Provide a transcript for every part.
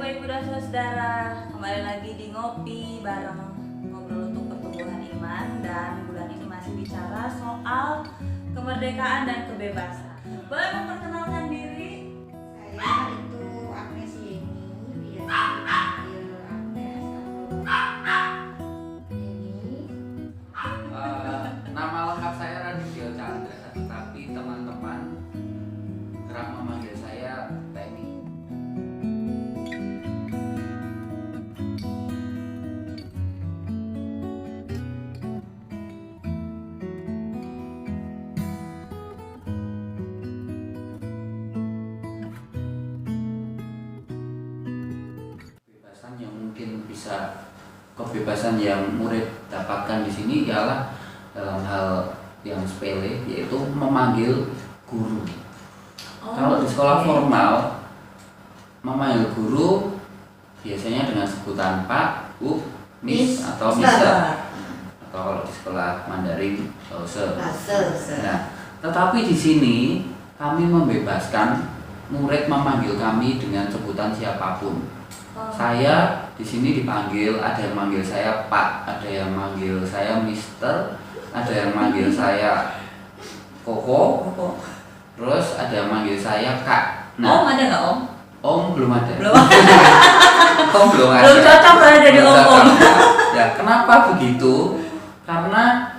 Bapak Ibu dan Saudara, kembali lagi di Ngopi bareng Ngobrol untuk Pertumbuhan Iman. Dan bulan ini masih bicara soal kemerdekaan dan kebebasan. Boleh memperkenalkan diri? Saya itu Agnes Yeni, biasa dipanggil Agnes atau Yeni. Nama lengkap saya Radityo Chandra, tapi teman-teman kerap memanggil saya Temi. Kebebasan yang mungkin bisa kebebasan yang murid dapatkan di sini ialah dalam hal yang sepele, yaitu memanggil guru. Kalau di sekolah formal, memanggil guru biasanya dengan sebutan Pak, Bu, Miss, atau Mister. Atau kalau di sekolah Mandarin, Sir. Nah, tetapi di sini kami membebaskan murid memanggil kami dengan sebutan siapapun. Saya di sini dipanggil, ada yang manggil saya Pak, ada yang manggil saya Mister, ada yang manggil saya Koko, terus ada yang manggil saya Kak. Om ada nggak Om? Om belum ada. Belum. Om belum ada. Belum cocok berada di Belum Om. cocok. Ya, kenapa begitu? Karena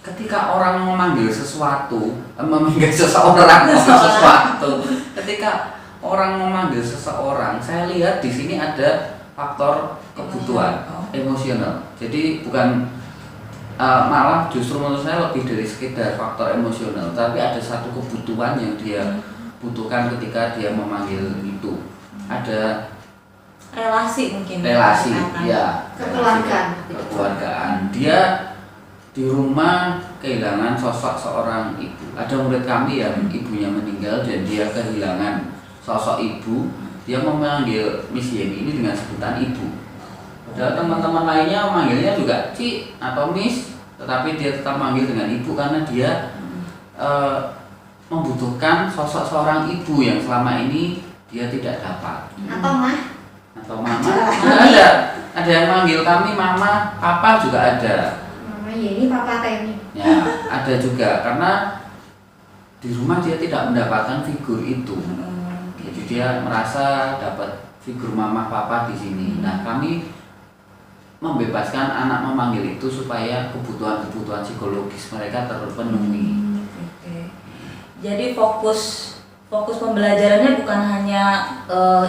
ketika orang memanggil sesuatu, memanggil seseorang sesuatu, ketika orang memanggil seseorang, saya lihat di sini ada faktor kebutuhan emosional. Jadi bukan malah justru menurut saya lebih dari sekedar faktor emosional, tapi ada satu kebutuhan yang dia butuhkan ketika dia memanggil itu. Ada Relasi mungkin. relasi, ya, Kekeluargaan. Dia di rumah kehilangan sosok seorang ibu. Ada murid kami yang ibunya meninggal dan dia kehilangan sosok ibu. Dia memanggil Miss Yeni ini dengan sebutan ibu. Padahal teman-teman lainnya memanggilnya juga Ci atau Miss, tetapi dia tetap manggil dengan ibu karena dia membutuhkan sosok seorang ibu yang selama ini dia tidak dapat. Atau Mah? Atau mama. Ada yang manggil kami mama, papa juga ada. Mama Yeni, Papa Temi. Ya, ada juga karena di rumah dia tidak mendapatkan figur itu. Jadi dia merasa dapat figur mama papa di sini. Nah, kami membebaskan anak memanggil itu supaya kebutuhan-kebutuhan psikologis mereka terpenuhi. Jadi fokus pembelajarannya bukan hanya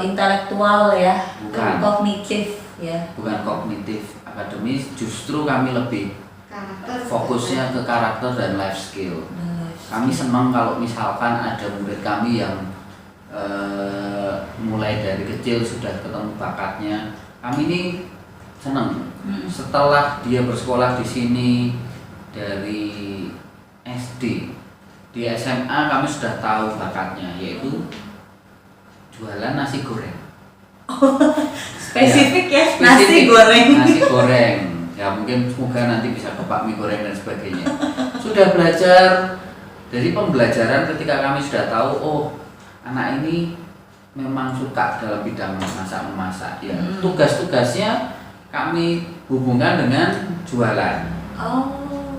intelektual ya, Bukan. kognitif ya. Bukan kognitif akademis, justru kami lebih Karakter. fokusnya ke karakter dan life skill. Kami senang kalau misalkan ada murid kami yang mulai dari kecil sudah ketemu bakatnya. Kami ini senang. Setelah dia bersekolah di sini dari SD, di SMA kami sudah tahu bakatnya, yaitu jualan nasi goreng. Spesifik ya, Spesifik, nasi goreng. Nasi goreng. Ya mungkin semoga nanti bisa ke bakmi goreng dan sebagainya. Sudah belajar dari pembelajaran ketika kami sudah tahu, oh anak ini memang suka dalam bidang masak-memasak. Ya, tugas-tugasnya kami hubungkan dengan jualan.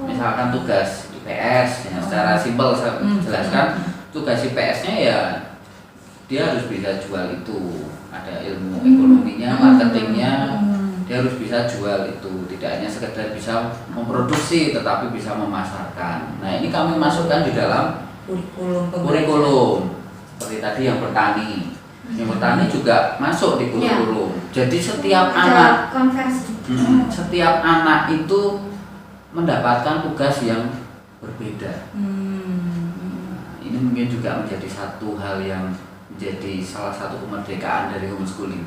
Misalkan tugas IPS, ya, secara simpel saya jelaskan, tugas IPS-nya ya dia harus bisa jual itu. Ada ilmu ekonominya, marketingnya, dia harus bisa jual itu. Tidak hanya sekedar bisa memproduksi, tetapi bisa memasarkan. Nah ini kami masukkan di dalam kurikulum. Seperti tadi yang bertani. Yang bertani juga masuk di kurikulum. Jadi setiap anak konversi. Setiap anak itu mendapatkan tugas yang berbeda. Nah, ini mungkin juga menjadi satu hal yang menjadi salah satu kemerdekaan dari homeschooling.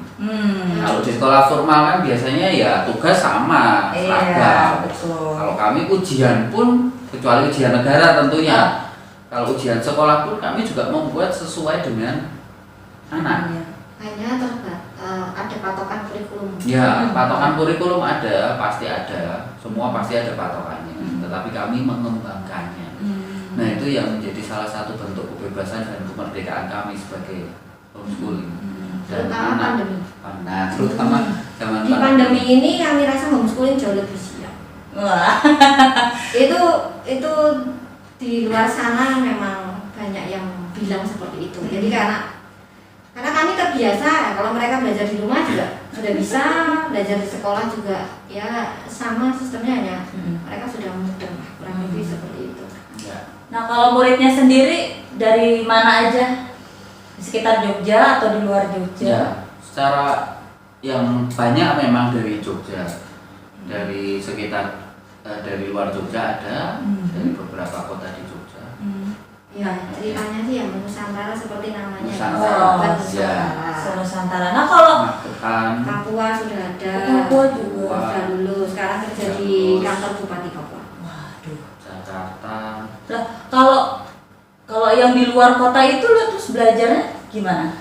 Kalau di sekolah formal kan biasanya ya tugas sama, seragam. Kalau kami ujian pun, kecuali ujian negara tentunya, kalau ujian sekolah pun kami juga membuat sesuai dengan anak. Hanya ada patokan kurikulum. Ya, patokan kurikulum ada, pasti ada. Semua pasti ada patokannya. Tetapi kami mengembangkannya. Nah, itu yang menjadi salah satu bentuk kebebasan dan kemerdekaan kami sebagai homeschooling. terutama pandemi. Nah, terutama zaman Di pandemi ini kami rasa homeschooling jauh lebih siap. Wah. Itu di luar sana memang banyak yang bilang seperti itu. Jadi karena kami terbiasa kalau mereka belajar di rumah juga sudah bisa, belajar di sekolah juga ya sama sistemnya, hanya mereka sudah mudeng lah, kurang lebih seperti itu. ya. Nah, kalau muridnya sendiri dari mana aja? Di sekitar Jogja atau di luar Jogja? Ya, secara yang banyak memang dari Jogja, dari sekitar dari luar Jogja ada, dari beberapa kota di Jogja. Ya, ceritanya sih yang Nusantara seperti namanya. Nusantara, Nusantara. Nah, kalau Magetan, Papua sudah ada. Papua juga. Sudah lulus. Sekarang kerja di kantor Bupati Papua. waduh. Jakarta, Lah, kalau yang di luar kota itu lo terus belajarnya gimana?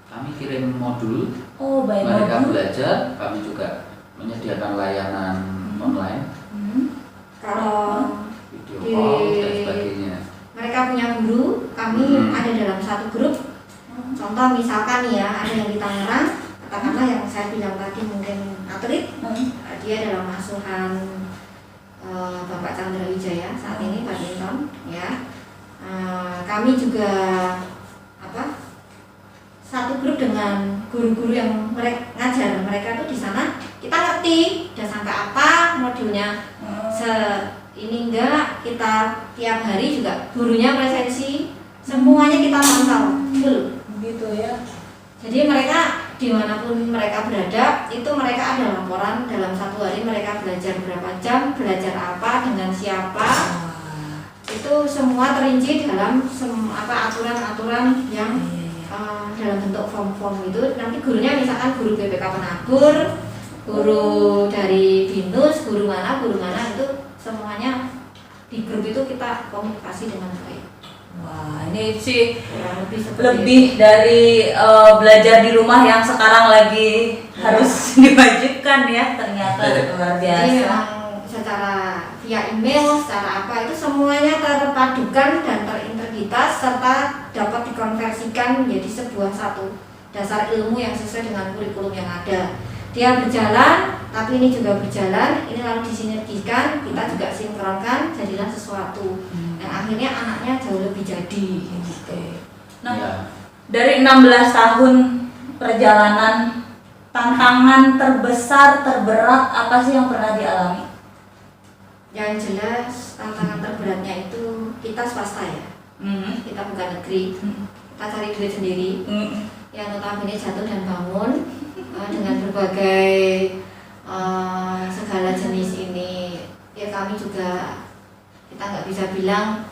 kami kirim modul, Oh, baik. mereka belajar, kami juga menyediakan layanan online, Kalau video Di- call dan sebagainya. mereka punya guru, kami ada dalam satu grup. Contoh misalkan nih ya, ada yang di Tangerang, katakanlah yang saya bilang tadi mungkin atlet, dia dalam asuhan Bapak Chandra Wijaya saat ini badminton, ya. Kami juga satu grup dengan guru-guru yang ngajar mereka tuh di sana. Kita ngerti udah sampai apa modulnya, ini enggak, kita tiap hari juga gurunya presensi, semuanya kita pantau full. Gitu ya. Jadi mereka dimanapun mereka berada, itu mereka ada laporan dalam satu hari mereka belajar berapa jam, belajar apa, dengan siapa. Itu semua terinci dalam aturan-aturan yang dalam bentuk form-form itu. Nanti gurunya misalkan guru BPK Penabur, guru dari BINUS, guru mana itu semuanya di grup itu kita komunikasi dengan baik. Wah, ini sih Kurang lebih seperti lebih itu. dari belajar di rumah yang sekarang lagi harus diwajibkan ya, ternyata luar Jadi biasa. memang secara via email, secara apa itu semuanya terpadukan dan terintegritas serta dapat dikonversikan menjadi sebuah satu dasar ilmu yang sesuai dengan kurikulum yang ada. Dia berjalan, tapi ini juga berjalan, ini lalu disinergikan, kita juga sinkronkan, jadilah sesuatu yang akhirnya anaknya jauh lebih jadi gitu. Nah, Ya. dari 16 tahun perjalanan, tantangan terbesar, terberat apa sih yang pernah dialami? Yang jelas tantangan terberatnya itu kita swasta ya, kita bukan negeri, kita cari duit sendiri, yang notabene jatuh dan bangun dengan berbagai segala jenis ini. Ya kami juga, kita nggak bisa bilang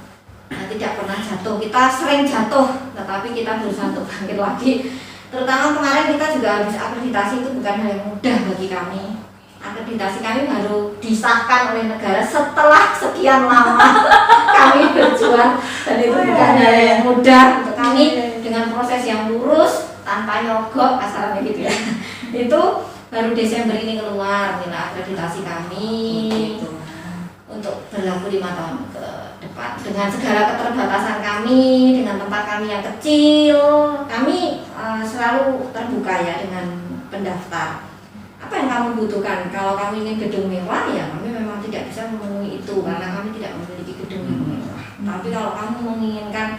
tidak pernah jatuh, kita sering jatuh, tetapi kita berusaha untuk bangkit lagi. Terutama kemarin kita juga habis akreditasi, itu bukan hal yang mudah bagi kami. Akreditasi kami baru disahkan oleh negara setelah sekian lama kami berjuang, dan itu bukan hal yang mudah untuk kami, dengan proses yang lurus tanpa nyogok kasarnya gitu ya. Itu baru Desember ini keluar akreditasi kami untuk berlaku 5 tahun ke depan. Dengan segala keterbatasan kami, dengan tempat kami yang kecil, kami selalu terbuka ya dengan pendaftar. Apa yang kamu butuhkan? Kalau kamu ingin gedung mewah, ya kami memang tidak bisa memenuhi itu karena kami tidak memiliki gedung yang mewah. Tapi kalau kamu menginginkan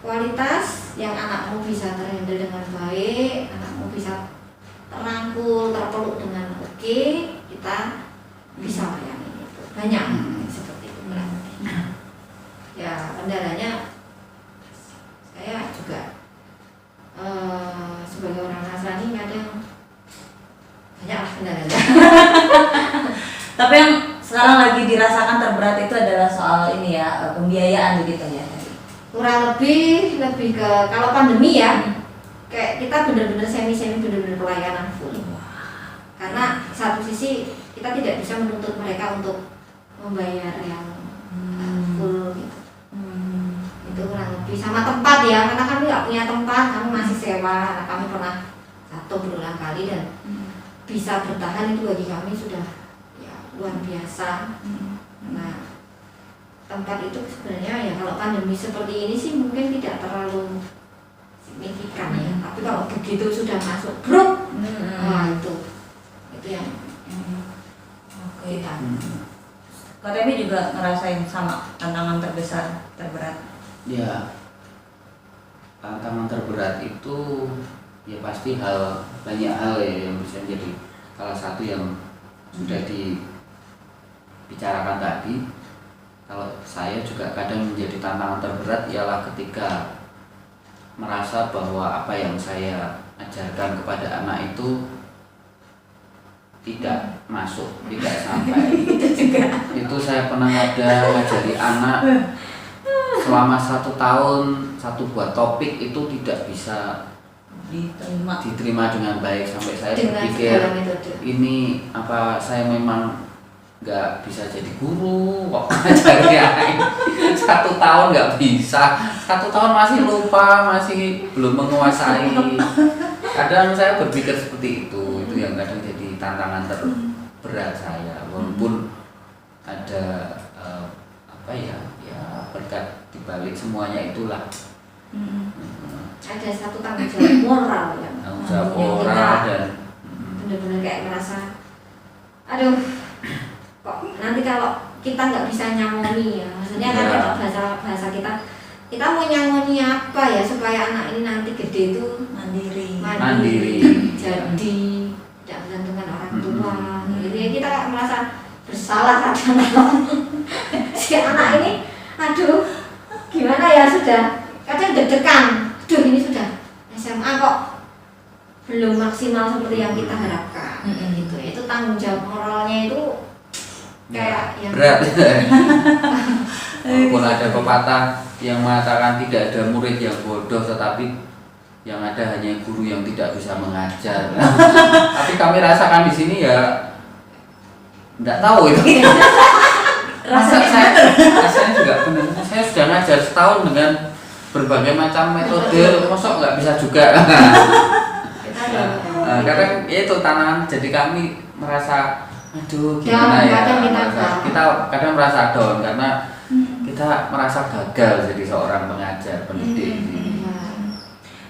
kualitas yang anakmu bisa terhandle dengan baik, anakmu bisa terangkul, terpeluk dengan oke, kita bisa layani itu. Banyak seperti itu berarti. Ya kendalanya saya juga sebagai orang Nasrani kadang banyak kendalanya. Tapi yang sekarang lagi dirasakan terberat itu adalah soal ini ya, pembiayaan begitu ya. Kurang lebih ke kalau pandemi ya, kayak kita benar-benar semi benar-benar pelayanan full. Karena satu sisi kita tidak bisa menuntut mereka untuk membayar yang full gitu. Itu kurang lebih sama tempat ya, karena kami nggak punya tempat, kami masih sewa. Nah, kami pernah jatuh berulang kali dan bisa bertahan itu bagi kami sudah ya luar biasa. Nah, tempat itu sebenarnya ya kalau pandemi seperti ini sih mungkin tidak terlalu signifikan ya. Tapi kalau begitu sudah masuk grup, nah itu yang Oke. kita. Kak Temi juga ngerasain sama tantangan terbesar, terberat. Ya, tantangan terberat itu ya pasti banyak hal ya yang bisa menjadi salah satu yang sudah dibicarakan tadi. Kalau saya juga kadang menjadi tantangan terberat ialah ketika merasa bahwa apa yang saya ajarkan kepada anak itu tidak masuk, tidak sampai. Itu saya pernah ada ngajari anak selama 1 tahun, satu buah topik itu tidak bisa diterima dengan baik, sampai saya Dengan berpikir segala metode. ini apa saya memang nggak bisa jadi guru kok ngajari anak ini. 1 tahun nggak bisa, 1 tahun masih lupa, masih belum menguasai. Kadang saya berpikir seperti itu yang kadang jadi tantangan terberat saya, walaupun ada berkat dibalik semuanya itulah. Ada satu tanggung jawab moral ya. Tanggung jawab Yang moral kita dan benar-benar kayak merasa, aduh, kok nanti kalau kita nggak bisa nyamoni ya, maksudnya kan Ya. kalau bahasa kita mau nyamoni apa ya supaya anak ini nanti gede itu Mandiri. jadi tidak bergantungan orang tua. Jadi kita merasa bersalah kadang si anak ini, aduh, gimana ya, sudah kadang deg-degan, aduh ini sudah SMA kok belum maksimal seperti yang kita harapkan. Gitu. Itu tanggung jawab moralnya itu kayak yang berat. Walaupun ada pepatah yang mengatakan tidak ada murid yang bodoh, tetapi yang ada hanya guru yang tidak bisa mengajar. Tapi kami rasakan di sini ya, enggak tahu itu. Rasanya juga benar. Saya sudah ngajar setahun dengan berbagai macam metode, mosok nggak bisa juga. Kadang itu tantangan, jadi kami merasa aduh gimana ya, kita kadang merasa down karena kita merasa gagal jadi seorang pengajar pendidik.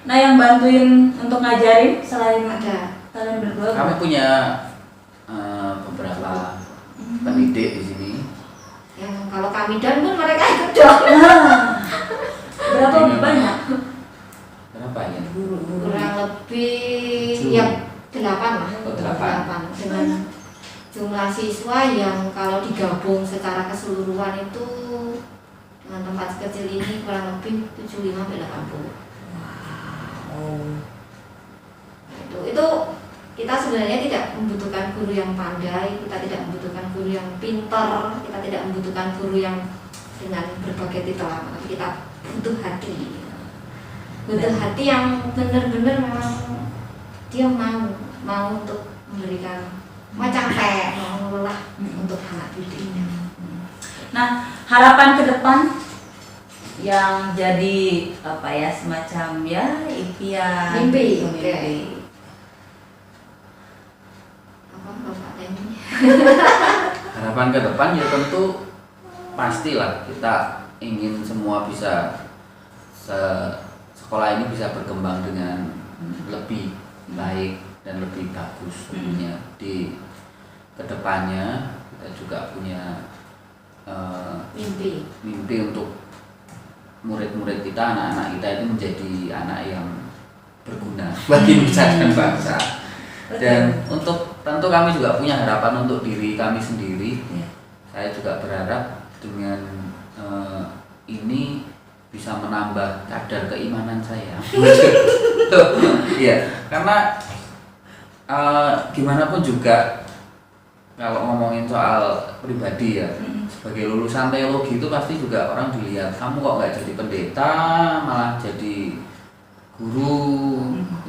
Nah, yang bantuin untuk ngajarin selain ada kalian berdua, Kami punya beberapa pendidik di sini. yang kalau kami down pun mereka ikut down. berapa banyak Berapa ya? guru-guru? Kurang lebih 7. ya 8 lah. Oh, 8. Dengan jumlah siswa yang kalau digabung secara keseluruhan itu dengan tempat kecil ini kurang lebih 75 sampai 80. Itu kita sebenarnya tidak membutuhkan guru yang pandai, kita tidak membutuhkan guru yang pintar, kita tidak membutuhkan guru yang dengan berbagai titel, tapi kita butuh hati. Butuh hati yang benar-benar memang dia mau untuk memberikan, mau capek, mau lelah untuk anak didiknya. Nah, harapan ke depan yang jadi apa ya, semacam ya impian, Mimpi. Apa Bapak Temi? Harapan ke depan ya tentu pastilah kita ingin semua bisa sekolah ini bisa berkembang dengan lebih baik dan lebih bagus tentunya. Di kedepannya kita juga punya mimpi untuk murid-murid kita, anak-anak kita itu menjadi anak yang berguna bagi nusa dan bangsa. Dan untuk tentu kami juga punya harapan untuk diri kami sendiri. Saya juga berharap dengan ini bisa menambah kadar keimanan saya. Iya, karena gimana pun juga kalau ngomongin soal pribadi ya, sebagai lulusan teologi itu pasti juga orang dilihat, kamu kok nggak jadi pendeta malah jadi guru.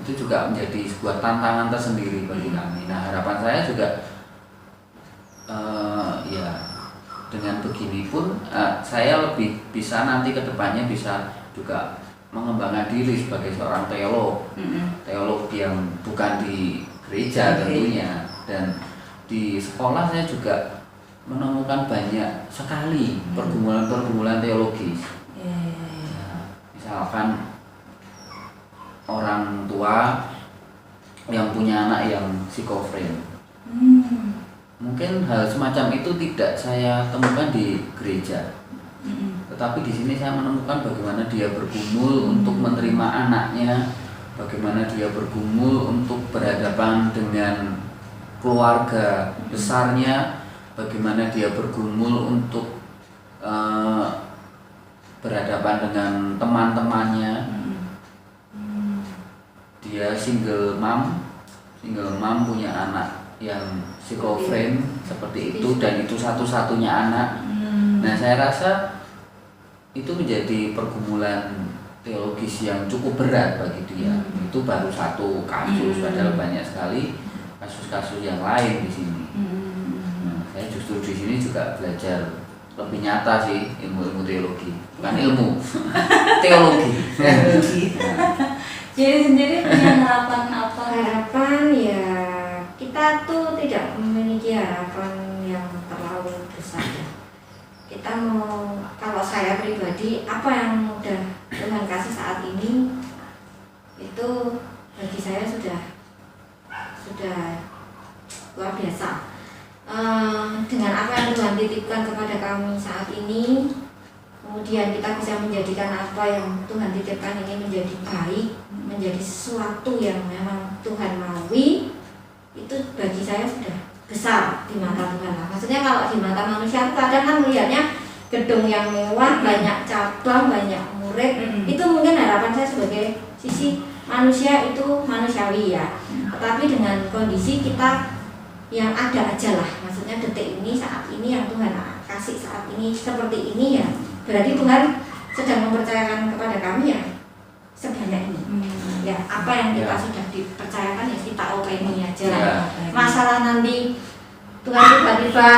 Itu juga menjadi sebuah tantangan tersendiri bagi kami. Nah, harapan saya juga ya dengan begini pun saya lebih bisa nanti kedepannya bisa juga mengembangkan diri sebagai seorang teolog yang bukan di gereja tentunya. Dan di sekolah saya juga menemukan banyak sekali pergumulan-pergumulan teologis. Ya, misalkan orang tua yang punya anak yang psikofren. Mungkin hal semacam itu tidak saya temukan di gereja, tetapi di sini saya menemukan bagaimana dia bergumul untuk menerima anaknya, bagaimana dia bergumul untuk berhadapan dengan keluarga besarnya, bagaimana dia bergumul untuk berhadapan dengan teman-temannya. Dia single mom punya anak yang psikofren seperti itu, dan itu satu-satunya anak. Nah, saya rasa itu menjadi pergumulan teologis yang cukup berat bagi dia. Itu baru satu kasus, padahal banyak sekali kasus-kasus yang lain di sini. Nah, saya justru di sini juga belajar lebih nyata sih ilmu teologi, bukan ilmu teologi. Jadi sendiri punya harapan apa? Harapan ya, kita tuh tidak memiliki harapan yang terlalu besar ya. Kita mau, kalau saya pribadi, apa yang udah Tuhan kasih saat ini itu bagi saya sudah luar biasa. Dengan apa yang Tuhan titipkan kepada kami saat ini, kemudian kita bisa menjadikan apa yang Tuhan titipkan ini menjadi baik, menjadi sesuatu yang memang Tuhan maui, itu bagi saya sudah besar di mata Tuhan. Maksudnya kalau di mata manusia kadang kan melihatnya gedung yang mewah, banyak cabang, banyak murid, itu mungkin harapan saya sebagai sisi manusia itu manusiawi ya. Tetapi dengan kondisi kita yang ada aja lah, maksudnya detik ini, saat ini yang Tuhan kasih saat ini seperti ini ya, berarti Tuhan sedang mempercayakan kepada kami ya sebanyak ini. Ya, apa yang kita sudah dipercayakan ya kita opini aja lah. Masalah nanti Tuhan tiba-tiba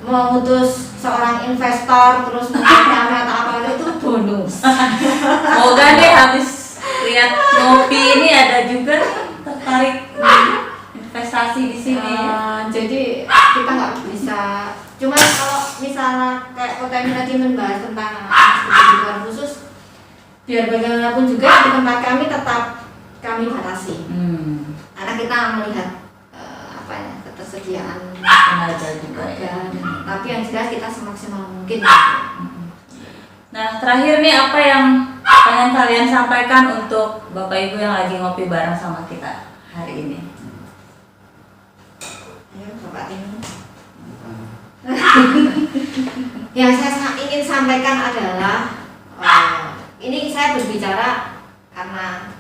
mengutus seorang investor terus mungkin atau apa itu bonus. Semoga deh habis lihat ngopi ini ada juga tertarik investasi di sini. Jadi kita nggak bisa. Cuma kalau misalnya kayak KTM tadi membahas tentang kebutuhan khusus, biar bagaimanapun juga di tempat kami tetap kami batasi. Karena kita melihat ketersediaan Tenaga juga ya. tapi yang jelas kita semaksimal mungkin. Nah, terakhir nih apa yang pengen kalian sampaikan untuk Bapak Ibu yang lagi ngopi bareng sama kita hari ini? Ayo Bapak ini. Yang saya ingin sampaikan adalah ini saya berbicara karena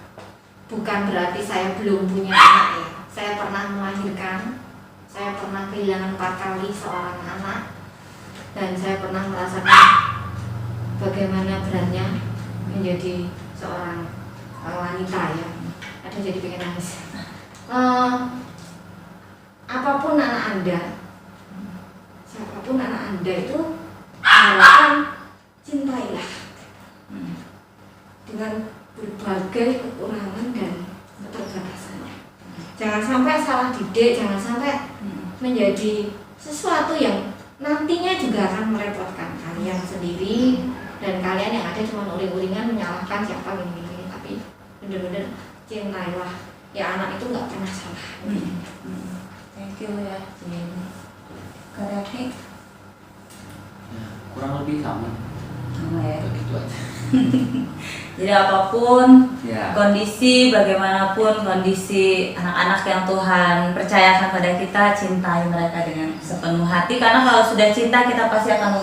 bukan berarti saya belum punya anak ya. Saya pernah melahirkan, saya pernah kehilangan 4 kali seorang anak, dan saya pernah merasakan bagaimana beratnya menjadi seorang wanita ya. Ada jadi pengen nangis. Apapun anak Anda, siapapun anak Anda itu harapan cintailah dengan berbagai kekurangan dan keterbatasannya. Jangan sampai salah didik, jangan sampai menjadi sesuatu yang nantinya juga akan merepotkan kalian sendiri dan kalian yang ada cuma uring-uringan menyalahkan siapa gini-gini, tapi bener-bener cintailah ya, anak itu nggak pernah salah. Thank you ya. Karena Kurang lebih sama ya. begitu aja. Jadi apapun Ya. kondisi, bagaimanapun kondisi anak-anak yang Tuhan percayakan pada kita, cintai mereka dengan sepenuh hati, karena kalau sudah cinta kita pasti akan